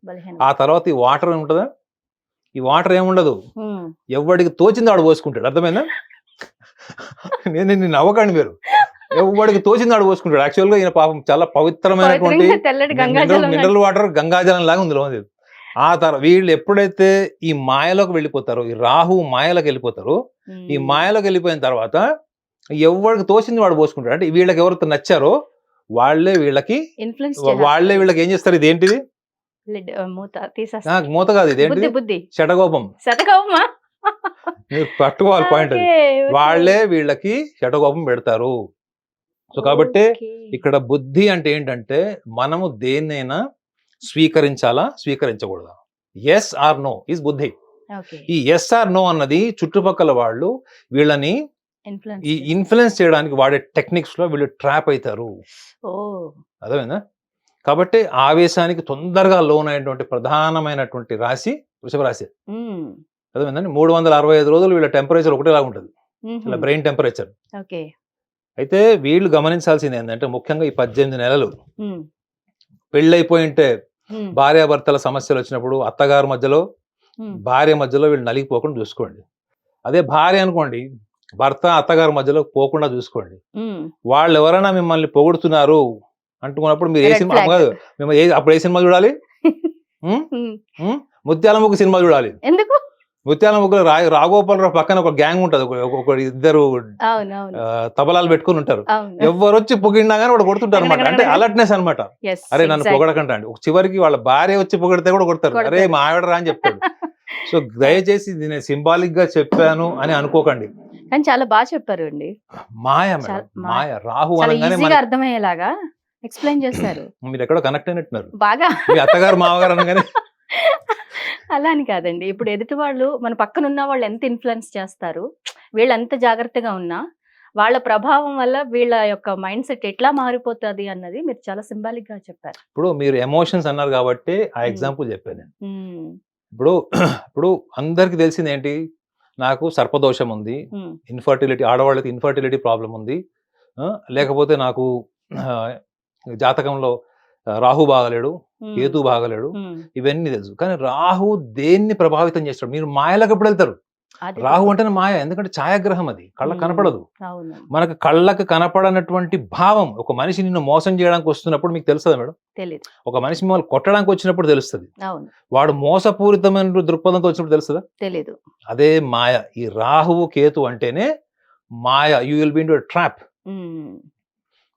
ఆ తర్వాత ఈ వాటర్ ఏముంటుందా? ఈ వాటర్ ఏముండదు, ఎవడికి తోచింది వాడు పోసుకుంటాడు. అర్థమైందా? నేను నవ్వకండి మీరు. ఎవడికి తోచింది వాడు పోసుకుంటాడు. యాక్చువల్ గా ఈయన పాపం చాలా పవిత్రమైనటువంటి మినరల్ వాటర్, గంగాజలం లాగా ఉంది. ఆ తర్వాత వీళ్ళు ఎప్పుడైతే ఈ మాయలోకి వెళ్ళిపోతారో, ఈ రాహు మాయలోకి వెళ్ళిపోతారో, ఈ మాయలోకి వెళ్ళిపోయిన తర్వాత ఎవరికి తోచింది వాడు పోసుకుంటాడు. అంటే వీళ్ళకి ఎవరితో నచ్చారో వాళ్ళే వీళ్ళకి ఏం చేస్తారు? ఇదేంటిది? మూత కాదు, ఇదేంటిది? శటకోపం. మీరు పట్టుకోవాలి పాయింట్. అది వాళ్ళే వీళ్ళకి శటకోపం పెడతారు. సో కాబట్టి ఇక్కడ బుద్ధి అంటే ఏంటంటే మనము దేన్నైనా స్వీకరించాలా, స్వీకరించకూడదా? ఎస్ ఆర్ నో ఈజ్ బుద్ధి. ఈ ఎస్ ఆర్ నో అన్నది చుట్టుపక్కల వాళ్ళు వీళ్ళని ఈ ఇన్ఫ్లుయెన్స్ చేయడానికి వాడే టెక్నిక్స్ లో వీళ్ళు ట్రాప్ అవుతారు. అర్థమైందా? కాబట్టి ఆవేశానికి తొందరగా లోన్ అయినటువంటి ప్రధానమైనటువంటి రాశి వృషభ రాశి. అర్థమైందండి? 365 రోజులు వీళ్ళ టెంపరేచర్ ఒకటేలాగా ఉంటుంది, ఇలా బ్రెయిన్ టెంపరేచర్. అయితే వీళ్ళు గమనించాల్సింది ఏంటంటే ముఖ్యంగా ఈ 18 నెలలు పెళ్ళైపోయి ఉంటే భార్యాభర్తల సమస్యలు వచ్చినప్పుడు అత్తగారు మధ్యలో, భార్య మధ్యలో వీళ్ళు నలిగిపోకుండా చూసుకోండి. అదే భార్య అనుకోండి, భర్త అత్తగారు మధ్యలో పోకుండా చూసుకోండి. వాళ్ళు ఎవరైనా మిమ్మల్ని పొగుడుతున్నారు అంటుకున్నప్పుడు మీరు ఏ సినిమా కాదు, అప్పుడు ఏ సినిమా చూడాలి? ముత్యాల ముగ్గు సినిమా చూడాలి. ఎందుకు? ముత్యాల ముగ్గులో రాఘోపాలరావు పక్కన ఒక గ్యాంగ్ ఉంటది, ఒక ఇద్దరు తబలాలు పెట్టుకుని ఉంటారు. ఎవరు వచ్చి పొగిడినా కానీ వాడు కొడుతుంటారు అనమాట. అంటే అలర్ట్నెస్ అనమాట. అరే నన్ను పొగడకంటా అండి. చివరికి వాళ్ళ భార్య వచ్చి పొగిడితే కూడా కొడతారు. అరే మా ఆవిడ రా అని చెప్తాడు. సో దయచేసి నేను సింబాలిక్ గా చెప్పాను అని అనుకోకండి. కానీ చాలా బాగా చెప్పారు అండి. మాయ మాయ రాహు అనగానే అర్థమయ్యేలాగా ఎక్స్ప్లెయిన్ చేస్తారు. మీరు ఎక్కడో కనెక్ట్ అయినట్టున్నారు బాగా. మీ అత్తగారు మామగారు అనగానే అలా అని కాదండి. ఇప్పుడు ఎదుటి వాళ్ళు మన పక్కన ఉన్న వాళ్ళు ఎంత ఇన్ఫ్లుయెన్స్ చేస్తారు, వీళ్ళు ఎంత జాగ్రత్తగా ఉన్నా వాళ్ళ ప్రభావం వల్ల వీళ్ళ యొక్క మైండ్ సెట్ ఎట్లా మారిపోతుంది అన్నది మీరు చాలా సింబాలిక్ గా చెప్పారు. ఇప్పుడు మీరు ఎమోషన్స్ అన్నారు కాబట్టి ఆ ఎగ్జాంపుల్ చెప్పాను. ఇప్పుడు అందరికి తెలిసింది ఏంటి? నాకు సర్పదోషం ఉంది, ఇన్ఫర్టిలిటీ, ఆడవాళ్ళకి ఇన్ఫర్టిలిటీ ప్రాబ్లం ఉంది, లేకపోతే నాకు జాతకంలో రాహు బాగలేడు, కేతు బాగలేడు, ఇవన్నీ తెలుసు. కానీ రాహు దేన్ని ప్రభావితం చేస్తాడు? మీరు మాయలకు ఎప్పుడు వెళ్తారు? రాహు అంటేనే మాయ, ఎందుకంటే ఛాయాగ్రహం, అది కళ్ళకు కనపడదు. మనకు కళ్ళకు కనపడనటువంటి భావం. ఒక మనిషి నిన్ను మోసం చేయడానికి వస్తున్నప్పుడు మీకు తెలుస్తుందా మేడం? తెలియదు. ఒక మనిషి మిమ్మల్ని కొట్టడానికి వచ్చినప్పుడు తెలుస్తుంది. వాడు మోసపూరితమైన దృక్పథంతో వచ్చినప్పుడు తెలుస్తుందా? తెలియదు. అదే మాయ. ఈ రాహువు కేతు అంటేనే మాయ. You will be into trap.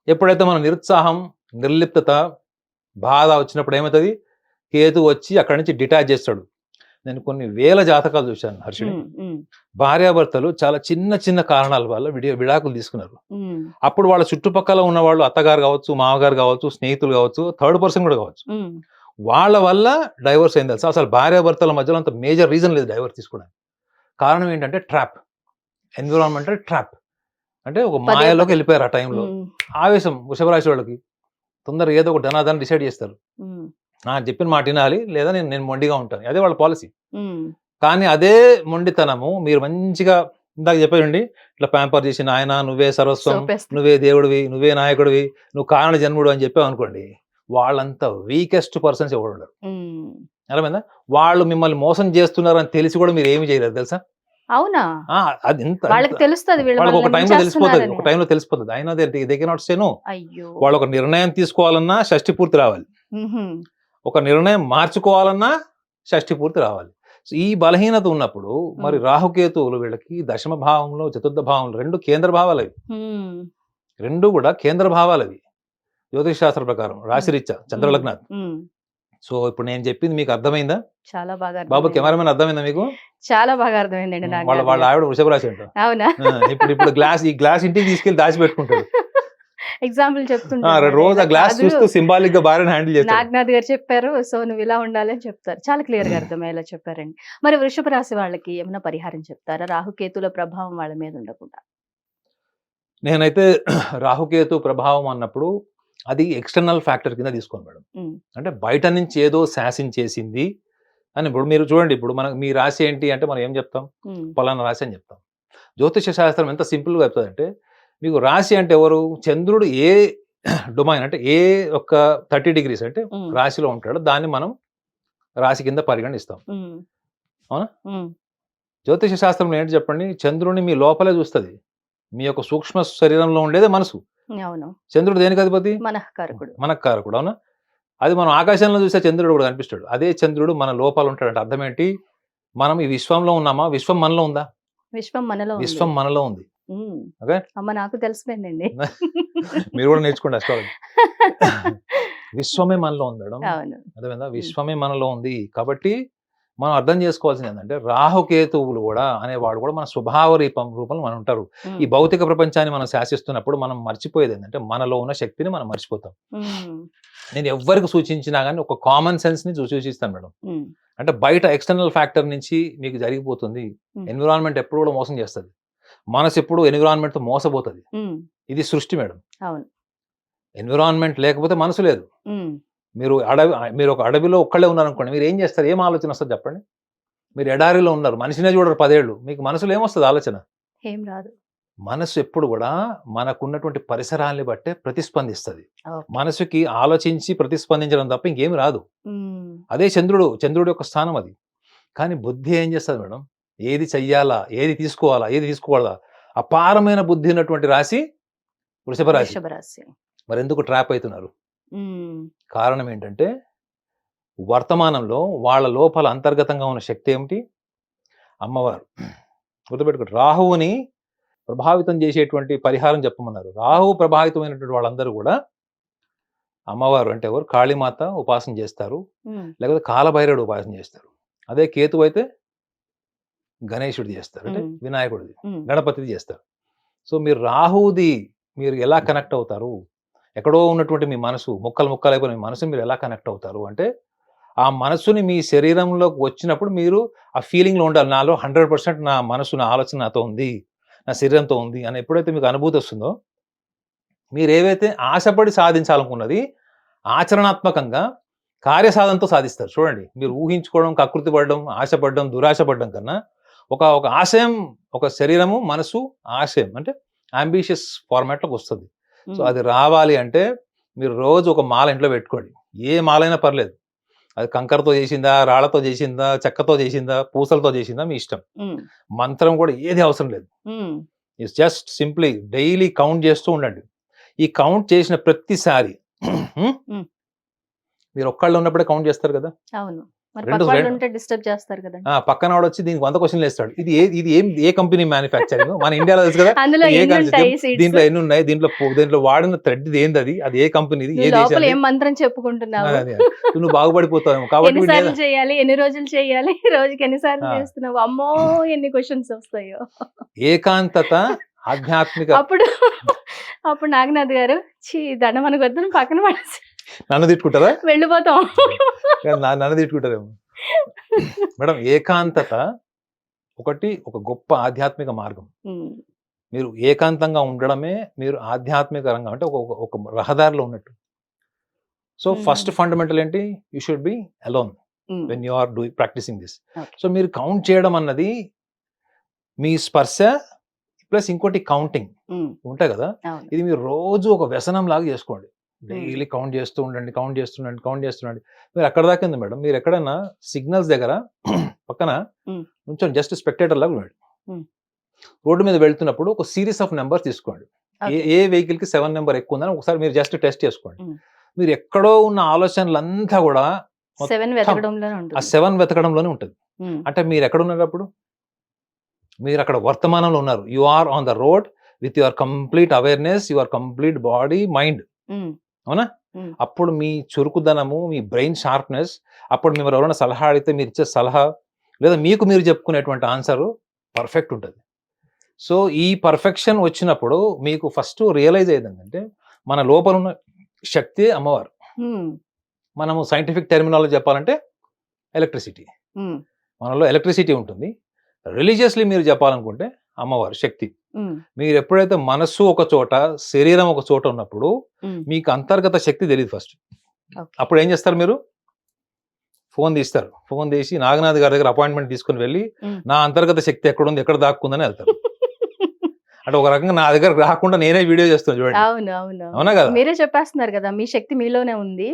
ఎప్పుడైతే మన నిరుత్సాహం, నిర్లిప్తత, బాధ వచ్చినప్పుడు ఏమవుతుంది? కేతు వచ్చి అక్కడి నుంచి డిటాచ్ చేస్తాడు. నేను కొన్ని వేల జాతకాలు చూశాను హర్షిని. భార్యాభర్తలు చాలా చిన్న చిన్న కారణాల వల్ల విడాకులు తీసుకున్నారు. అప్పుడు వాళ్ళ చుట్టుపక్కల ఉన్న వాళ్ళు, అత్తగారు కావచ్చు, మామగారు కావచ్చు, స్నేహితులు కావచ్చు, థర్డ్ పర్సన్ కూడా కావచ్చు, వాళ్ళ వల్ల డైవర్స్ అయింది తెలుసా? అసలు భార్యాభర్తల మధ్యలో అంత మేజర్ రీజన్ లేదు డైవర్స్ తీసుకోవడానికి. కారణం ఏంటంటే ట్రాప్, ఎన్విరాన్మెంటల్ ట్రాప్. అంటే ఒక మాయలోకి వెళ్ళిపోయారు ఆ టైంలో. ఆవేశం వృషభరాశి వాళ్ళకి తొందరగా ఏదో ఒక ధనాదాన్ని డిసైడ్ చేస్తారు. చెప్పిన మాట వినాలి, లేదా నేను మొండిగా ఉంటాను, అదే వాళ్ళ పాలసీ. కానీ అదే మొండితనము మీరు మంచిగా ఇందాక చెప్పారండి, ఇట్లా ప్యాంపర్ చేసి నాయన నువ్వే సర్వస్వం, నువ్వే దేవుడివి, నువ్వే నాయకుడివి, నువ్వు కారణ జన్ముడు అని చెప్పావు అనుకోండి, వాళ్ళంత వీకెస్ట్ పర్సన్స్ ఎవరు ఉండరు. అర్థమైందా? వాళ్ళు మిమ్మల్ని మోసం చేస్తున్నారు అని తెలిసి కూడా మీరు ఏమి చేయలేదు తెలుసా? అవునా? అది ఎంత వాళ్ళకి తెలుస్తది వీళ్ళు వాళ్ళకి ఒక మనల్ని టైంలో తెలిసిపోతుంది. ముంచేస్తున్నారని. ఒక టైంలో తెలిసిపోతుంది. అయినా దే కెనాట్ సే నో. అయ్యో! వాళ్ళు ఒక నిర్ణయం తీసుకోవాలన్నా షష్టి పూర్తి రావాలి. హుహు. ఒక నిర్ణయం మార్చుకోవాలన్నా షష్టి పూర్తి రావాలి. సో, ఈ బలహీనత ఉన్నప్పుడు మరి హ్మ్. రాహుకేతువులు వీళ్ళకి దశమ భావంలో, చతుర్థ భావంలో 2 కేంద్ర భావాలవి. హ్మ్. 2 కూడా కేంద్ర భావాలవి. జ్యోతిష్ శాస్త్ర ప్రకారం హ్మ్. రాశిరీత్యా హ్మ్. చంద్రలగ్నాలు. హ్మ్. సో, ఇప్పుడు నేను చెప్పింది మీకు అర్థమైందా? చాలా బాగా బాబు అర్థమైంది. కెమెరామెన్ అర్థమైందా మీకు? చాలా బాగా అర్థమైందండి నాకు వాళ్ళ నాది వాళ్ళ గారు. ఆవిడ వృషభ రాశి అంట. అవునా? ఇప్పుడు ఈ గ్లాస్ ఇంటికి తీసుకెళ్ళి దాచిపెట్టుకుంటాడు. ఎగ్జాంపుల్ చెప్తుంటాను రోజు ఇలా ఆ గ్లాస్ కాదు. చూస్తూ సింబాలిక్‌గా భార్యని హ్యాండిల్ చేస్తాడు. నాగనాథ్ గారు చెప్పారు. సో, నువ్వు ఇలా ఉండాలి అని చెప్తారు. చాలా క్లియర్‌గా అర్థమయ్యేలా చెప్పారండి. మరి వృషభ రాశి వాళ్ళకి ఏమైనా పరిహారం చెప్తారా? రాహుకేతుల ప్రభావం వాళ్ళ మీద ఉండకుండా. నేనైతే రాహుకేతు ప్రభావం అన్నప్పుడు అది ఎక్స్‌టర్నల్ ఫ్యాక్టర్ కింద తీసుకోను మేడం. హ్మ్. అంటే బయట నుంచి ఏదో శాసించేసింది అని ఇప్పుడు మీరు చూడండి. ఇప్పుడు మీ రాశి ఏంటి అంటే మనం ఏం చెప్తాం? హ్మ్. పలానా రాశి అని చెప్తాం. జ్యోతిష శాస్త్రం ఎంత సింపుల్‌గా చెప్తదంటే మీకు రాశి అంటే ఎవరు? చంద్రుడు ఏ డొమైన్ అంటే ఏ ఒక్క 30 డిగ్రీస్ అంటే హ్మ్. రాశిలో ఉంటాడో దాన్ని మనం రాశి కింద పరిగణిస్తాం. హ్మ్. అవునా? హ్మ్. జ్యోతిష శాస్త్రంలో ఏంటి చెప్పండి? చంద్రుడిని మీ లోపలే చూస్తది. మీ యొక్క సూక్ష్మ శరీరంలో ఉండేదే మనసు. అవును. చంద్రుడు దేనికి అధిపతి? మనఃకారకుడు. మనఃకారకుడు. అవునా? అది మనం ఆకాశంలో చూసే చంద్రుడు కూడా కనిపిస్తాడు. అదే చంద్రుడు మన లోపల ఉంటాడంటే అర్థం ఏంటి? మనం ఈ విశ్వంలో ఉన్నామా? విశ్వం మనలో ఉందా? విశ్వం మనలో ఉంది. విశ్వం మనలో ఉంది. హ్మ్. ఓకే. అమ్మ నాకు తెలిసిపోయిందండి. మీరు కూడా నేర్చుకోండి అస్ట్రాలజీ. విశ్వమే మనలో ఉంది మేడం. అవును. అర్థమైందా? హ్మ్. విశ్వమే మనలో ఉంది. కాబట్టి మనం అర్థం చేసుకోవాల్సింది ఏంటంటే రాహుకేతువులు కూడా అనేవాడు కూడా మన స్వభావ రూపంలో మనం ఉంటారు. ఈ హ్మ్. భౌతిక ప్రపంచాన్ని మనం శాసిస్తున్నప్పుడు మనం మర్చిపోయేది ఏంటంటే మనలో ఉన్న శక్తిని మనం మర్చిపోతాం. హ్మ్. నేను ఎవ్వరికి సూచించినా గాని ఒక కామన్ సెన్స్‌ని సూచిస్తాను మేడం. హ్మ్. అంటే బయట ఎక్స్‌టర్నల్ ఫ్యాక్టర్ నుంచి మీకు జరిగిపోతుంది. హ్మ్. ఎన్విరాన్మెంట్ ఎప్పుడు కూడా మోసం చేస్తది. మనసు ఎప్పుడు ఎన్విరాన్మెంట్‌తో మోసపోతది. హ్మ్. ఇది సృష్టి మేడం. అవును. ఎన్విరాన్మెంట్ లేకపోతే మనసు లేదు. హ్మ్. మీరు ఒక అడవిలో ఒక్కళ్ళే ఉన్నారనుకోండి. మీరేం చేస్తారు? ఏం ఆలోచన వస్తది చెప్పండి? మీరు ఎడారిలో ఉన్నారు. మనిషినే చూడరు 10 ఏళ్ళు. మీకు మనసులో ఏమొస్తది ఆలోచన? ఏం రాదు. మనసు ఎప్పుడు గూడా మనకున్నటువంటి పరిసరాల్ని బట్టే ప్రతిస్పందిస్తది. ఓకే. మనసుకి ఆలోచించి ప్రతిస్పందించడం తప్ప ఇంకేమి రాదు. హ్మ్. అదే చంద్రుడు యొక్క స్థానం అది. కానీ బుద్ధి ఏం చేస్తది మేడం? ఏది చెయ్యాలా? ఏది తీసుకోవాలా? ఏది తీసుకోకూడదా? అపారమైన బుద్ధి ఉన్నటువంటి రాశి వృషభ రాశి. వృషభ రాశి. మరెందుకు ట్రాప్ అయితున్నారు? హ్మ్. కారణం ఏంటంటే వర్తమానంలో వాళ్ళ లోపల అంతర్గతంగా ఉన్న శక్తి ఏమిటి? అమ్మవారు. గుర్తుపెట్టుకోండి. రాహువుని ప్రభావితం చేసేటువంటి పరిహారం చెప్పమన్నారు. రాహువు ప్రభావితమైనటువంటి వాళ్ళందరూ గూడా అమ్మవారు అంటే ఎవరు? కాళీమాత ఉపాసన చేస్తారు. హ్మ్. లేకపోతే కాలభైరవుడు ఉపాసన చేస్తారు. అదే కేతువు అయితే గణేశుడిది చేస్తారు. అంటే హ్మ్. వినాయకుడిది, హ్మ్. గణపతిది చేస్తారు. సో, మీరు రాహువుది మీరు ఎలా కనెక్ట్ అవుతారు? ఎక్కడో ఉన్నటువంటి మీ మనసు ముక్కలు ముక్కలైపోయిన మీ మనసుని మీరు ఎలా కనెక్ట్ అవుతారు? అంటే ఆ మనస్సుని మీ శరీరంలోకి వచ్చినప్పుడు మీరు ఆ ఫీలింగ్‌లో ఉండాలి. నాలో 100% నా మనసు, నా ఆలోచన నాతో ఉంది. నా శరీరంతో ఉంది అని ఎప్పుడైతే మీకు అనుభూతి వస్తుందో, మీరేవైతే ఆశపడి సాధించాలనుకున్నది ఆచరణాత్మకంగా కార్యసాధనతో సాధిస్తారు. చూడండి. మీరు ఊహించుకోవడం, కకృతి పడడం, ఆశపడడం, దురాశ పడడం కన్నా ఒక ఆశయం, ఒక శరీరము, మనసు, ఆశయం అంటే యాంబిషియస్ ఫార్మాట్‌లోకి వస్తది. సో, హ్మ్. అది రావాలి అంటే మీరు రోజు ఒక మాల ఇంట్లో పెట్టుకోండి. ఏ మాలైనా పర్లేదు. అది కంకరతో చేసిందా, రాళ్ళతో చేసిందా, చెక్కతో చేసిందా, పూసలతో చేసిందా మీ ఇష్టం. హ్మ్. మంత్రం కూడా ఏది అవసరం లేదు. హ్మ్. It's just simply daily count చేస్తూ ఉండండి. ఈ కౌంట్ చేసిన ప్రతిసారి హ్మ్. హ్మ్. మీరు ఒక్కళ్ళు ఉన్నప్పుడే కౌంట్ చేస్తారు కదా! అవును. మరి 2 పక్క వాళ్ళుంటే డిస్టర్బ్ చేస్తారు కదండీ! పక్కనోడొచ్చి దీనికి 100 క్వెషన్‌లేస్తాడు. ఇది ఏ కంపెనీ మ్యానుఫ్యాక్చరింగ్? మన ఇండియాలో తెలుసు కదా! అందులో ఏ ఎన్నుంటాయి సీడ్స్? దీంట్లో ఎన్నున్నాయి? దీంట్లో వాడిన థ్రెడ్ ఏందది? అది ఏ కంపెనీది? నువ్వు ఏ లోపల దేశానిది? ఏం మంత్రం చెప్పుకుంటున్నావు? అదే. నువ్వు బాగుపడిపోతావేమో. కాబట్టి ఎన్ని వీడు సార్లు లేదా చేయాలి? ఎన్ని రోజులు చేయాలి? రోజుకి ఎన్ని సార్లు ఆ! చేస్తున్నావు? అమ్మో! ఎన్ని క్వెషన్స్ వస్తాయో. ఏకాంతత ఆధ్యాత్మిక అప్పుడు అప్పుడు నాగనాథ్ గారు ఛీ! దండం మనకొద్దని పక్కన పడేసి నన్ను తిట్టుకుంటారా? వెళ్ళిపోతాం. నన్ను తిట్టుకుంటారేమో. మేడం ఏకాంతత ఒక గొప్ప ఆధ్యాత్మిక మార్గం. హ్మ్. మీరు ఏకాంతంగా ఉండడమే మీరు ఆధ్యాత్మిక రంగం అంటే ఒక ఒక ఒక రహదారిలో ఉన్నట్టు. So, first hmm. ఫండమెంటల్ ఏంటి? You should be alone hmm. When you are practising this. Okay. So, మీరు కౌంట్ చేయడం అన్నది మీ స్పర్శ ప్లస్ ఇంకోటి కౌంటింగ్ హ్మ్. ఉంటాయి కదా! అవును. ఇది మీరు రోజు ఒక వ్యసనంలాగా చేసుకోండి. హ్మ్. డైలీ కౌంట్ చేస్తూ ఉండండి. కౌంట్ చేస్తుండండి. కౌంట్ చేస్తుండండి. మీరు అక్కడి దాకా ఎందుకు మేడం? మీరు ఎక్కడైనా సిగ్నల్స్ దగ్గర పక్కన హ్మ్. నుంచొని జస్ట్ స్పెక్టేటర్ లాగా ఉండండి. Hmm. రోడ్డు మీద వెళ్తున్నప్పుడు ఒక సిరీస్ ఆఫ్ నెంబర్స్ తీసుకోండి. ఏ వెహికల్ కి 7 నెంబర్ ఎక్కువ ఉందని ఒకసారి మీరు జస్ట్ టెస్ట్ చేసుకోండి. మీరు ఎక్కడో ఉన్న ఆలోచనలంతా కూడా 7 వెతకడంలోనే ఉంటుంది. ఆ 7 వెతకడంలోనే ఉంటుంది. అంటే మీరు ఎక్కడ ఉన్నారు అప్పుడు? మీరు అక్కడ వర్తమానంలో ఉన్నారు. You are on the road with your complete awareness, your complete body, mind. అవునా? అప్పుడు మీ చురుకుదనము, మీ బ్రెయిన్ షార్ప్నెస్, అప్పుడు మీరు ఎవరైనా సలహా అడిగితే మీరు ఇచ్చే సలహా లేదా మీకు మీరు చెప్పుకునేటువంటి ఆన్సర్ పర్ఫెక్ట్ ఉంటుంది. సో ఈ పర్ఫెక్షన్ వచ్చినప్పుడు మీకు ఫస్ట్ రియలైజ్ అయ్యేది ఏంటంటే మన లోపల ఉన్న శక్తి అమ్మవారు. మనము సైంటిఫిక్ టెర్మినాలజీ చెప్పాలంటే ఎలక్ట్రిసిటీ. మనలో ఎలక్ట్రిసిటీ ఉంటుంది. రిలీజియస్లీ మీరు చెప్పాలనుకుంటే అమ్మవారు శక్తి. మీరు ఎప్పుడైతే మనస్సు ఒక చోట, శరీరం ఒక చోట ఉన్నప్పుడు మీకు అంతర్గత శక్తి తెలియదు ఫస్ట్. అప్పుడు ఏం చేస్తారు? మీరు ఫోన్ తీస్తారు. ఫోన్ తీసి నాగనాథ్ గారి దగ్గర అపాయింట్మెంట్ తీసుకుని వెళ్ళి నా అంతర్గత శక్తి ఎక్కడుంది, ఎక్కడ దాక్కుందని వెళ్తారు. అంటే ఒక రకంగా నా దగ్గర రాకుండా నేనే వీడియో చేస్తాను చూడండి. అవునా కదా? మీరే చెప్పేస్తున్నారు కదా, మీ శక్తి మీలోనే ఉంది,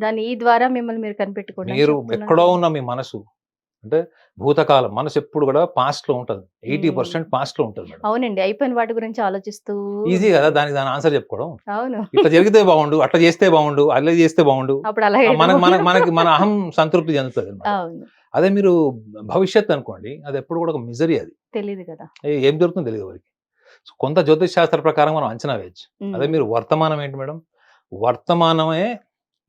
దాని ఈ ద్వారా మిమ్మల్ని మీరు కనిపెట్టుకోండి. మీరు ఎక్కడో ఉన్న మీ మనసు అంటే భూతకాలం మనసు ఎప్పుడు కూడా పాస్ట్ లో ఉంటుంది. 80% పాస్ట్ లో ఉంటుంది మేడం. అవునండి, అయిపోయిన వాటి గురించి ఆలోచిస్తూ ఈజీ కదా దాని ఆన్సర్ చెప్పుకోవడం. అవును, ఇట్లా జరిగితే బాగుండు, అట్లా చేస్తే బాగుండు, అలా చేస్తే బాగుండు, అప్పుడు అలా మనకి మన అహం సంతృప్తి చెందుతుంది. అదే మీరు భవిష్యత్ అనుకోండి, అది ఎప్పుడు కూడా ఒక మిజరీ. అది తెలియదు కదా, ఏం జరుగుతుందో తెలియదు ఎవరికి. కొంత జ్యోతిష్ శాస్త్ర ప్రకారం మనం అంచనా వేయచ్చు. అదే మీరు వర్తమానం ఏంటి మేడం? వర్తమానమే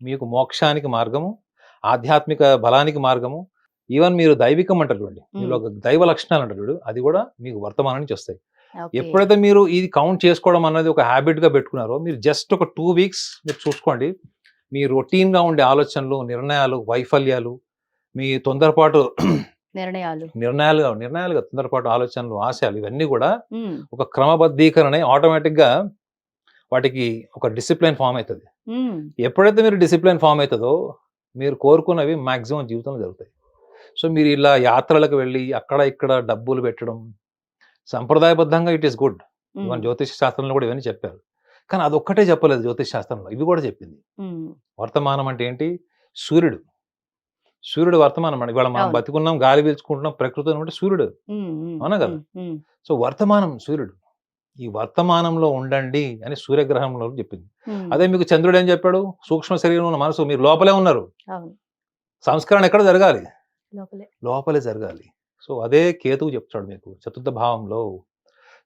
మీకు మోక్షానికి మార్గము, ఆధ్యాత్మిక బలానికి మార్గము. ఈవెన్ మీరు దైవికం అంటారు చూడండి, మీరు ఒక దైవ లక్షణాలు అంటారు చూడు, అది కూడా మీకు వర్తమానం నుంచి వస్తాయి. ఎప్పుడైతే మీరు ఇది కౌంట్ చేసుకోవడం అన్నది ఒక హ్యాబిట్ గా పెట్టుకున్నారో, మీరు జస్ట్ ఒక 2 వీక్స్ మీరు చూసుకోండి, మీ రొటీన్ గా ఉండే ఆలోచనలు, నిర్ణయాలు, వైఫల్యాలు, మీ తొందరపాటు నిర్ణయాలుగా తొందరపాటు ఆలోచనలు, ఆశయాలు, ఇవన్నీ కూడా ఒక క్రమబద్ధీకరణ ఆటోమేటిక్ గా వాటికి ఒక డిసిప్లిన్ ఫామ్ అవుతుంది. ఎప్పుడైతే మీరు డిసిప్లిన్ ఫామ్ అవుతుందో మీరు కోరుకున్నవి మాక్సిమం జీవితంలో జరుగుతాయి. సో మీరు ఇలా యాత్రలకు వెళ్ళి అక్కడ ఇక్కడ డబ్బులు పెట్టడం సంప్రదాయబద్ధంగా ఇట్ ఈస్ గుడ్. ఇవన్నీ జ్యోతిష్ శాస్త్రంలో కూడా ఇవన్నీ చెప్పారు. కానీ అదొక్కటే చెప్పలేదు జ్యోతిష్ శాస్త్రంలో, ఇవి కూడా చెప్పింది. వర్తమానం అంటే ఏంటి? సూర్యుడు వర్తమానం అండి. ఇవాళ మనం బతికున్నాం, గాలి పీల్చుకుంటున్నాం, ప్రకృతి అంటే సూర్యుడు. అవునా కదా? సో వర్తమానం సూర్యుడు. ఈ వర్తమానంలో ఉండండి అని సూర్యగ్రహంలో చెప్పింది. అదే మీకు చంద్రుడు ఏం చెప్పాడు? సూక్ష్మ శరీరం ఉన్న మనసు, మీరు లోపలే ఉన్నారు. సంస్కరణ ఎక్కడ జరగాలి? లోపలే జరగాలి. సో అదే కేతువు చెప్తాడు మీకు చతుర్థ భావంలో.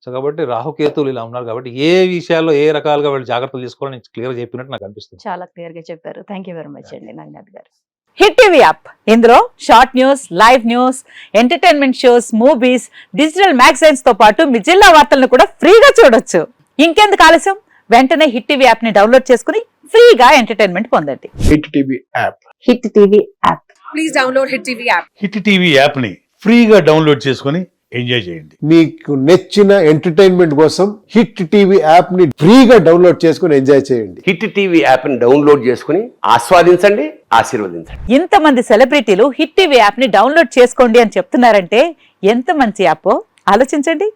సో కాబట్టి రాహుకేతువులు ఇలా ఉన్నారు కాబట్టి ఏ విషయాల్లో ఏ రకాలుగా వాళ్ళు జాగ్రత్తలు తీసుకోవాలని క్లియర్ చెప్పినట్టు నాకు అనిపిస్తుంది. చాలా క్లియర్ గా చెప్పారు. థ్యాంక్ యూ వెరీ మచ్ అండి నాగనాథ్ గారు. హిట్ టీవీ యాప్, ఇందులో short news, live news, entertainment shows, movies, digital magazines తో పాటు మీ జిల్లా వార్తలను కూడా ఫ్రీగా చూడొచ్చు. ఇంకెందుకు ఆలస్యం? వెంటనే హిట్ టీవీ యాప్ ని డౌన్లోడ్ చేసుకుని ఫ్రీగా ఎంటర్టైన్మెంట్ పొందండి. Hit TV app. Hit TV app. Please download hit TV app. Hit TV app ని ఫ్రీగా డౌన్లోడ్ చేసుకుని ఎంజాయ్ చేయండి. మీకు నచ్చిన ఎంటర్టైన్మెంట్ కోసం హిట్ టీవీ యాప్ ని ఫ్రీగా డౌన్లోడ్ చేసుకుని ఎంజాయ్ చేయండి. హిట్ టీవీ యాప్ ని డౌన్లోడ్ చేసుకుని ఆస్వాదించండి, ఆశీర్వదించండి. ఇంతమంది సెలబ్రిటీలు హిట్ టీవీ యాప్ ని డౌన్లోడ్ చేసుకోండి అని చెప్తున్నారంటే ఎంత మంచి యాప్ ఆలోచించండి.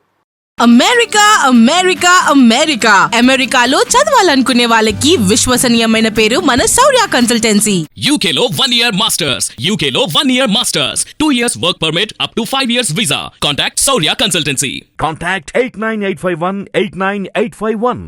అమెరికా అమెరికా అమెరికా అమెరికాలో చదవాలనుకునే వాళ్ళకి విశ్వసనీయమైన పేరు మన శౌర్య కన్సల్టెన్సీ. UK లో 1 year masters. UK లో 1 year masters. 2 years work permit up to 5 years visa. Contact Saurya Consultancy. Contact 89851 89851.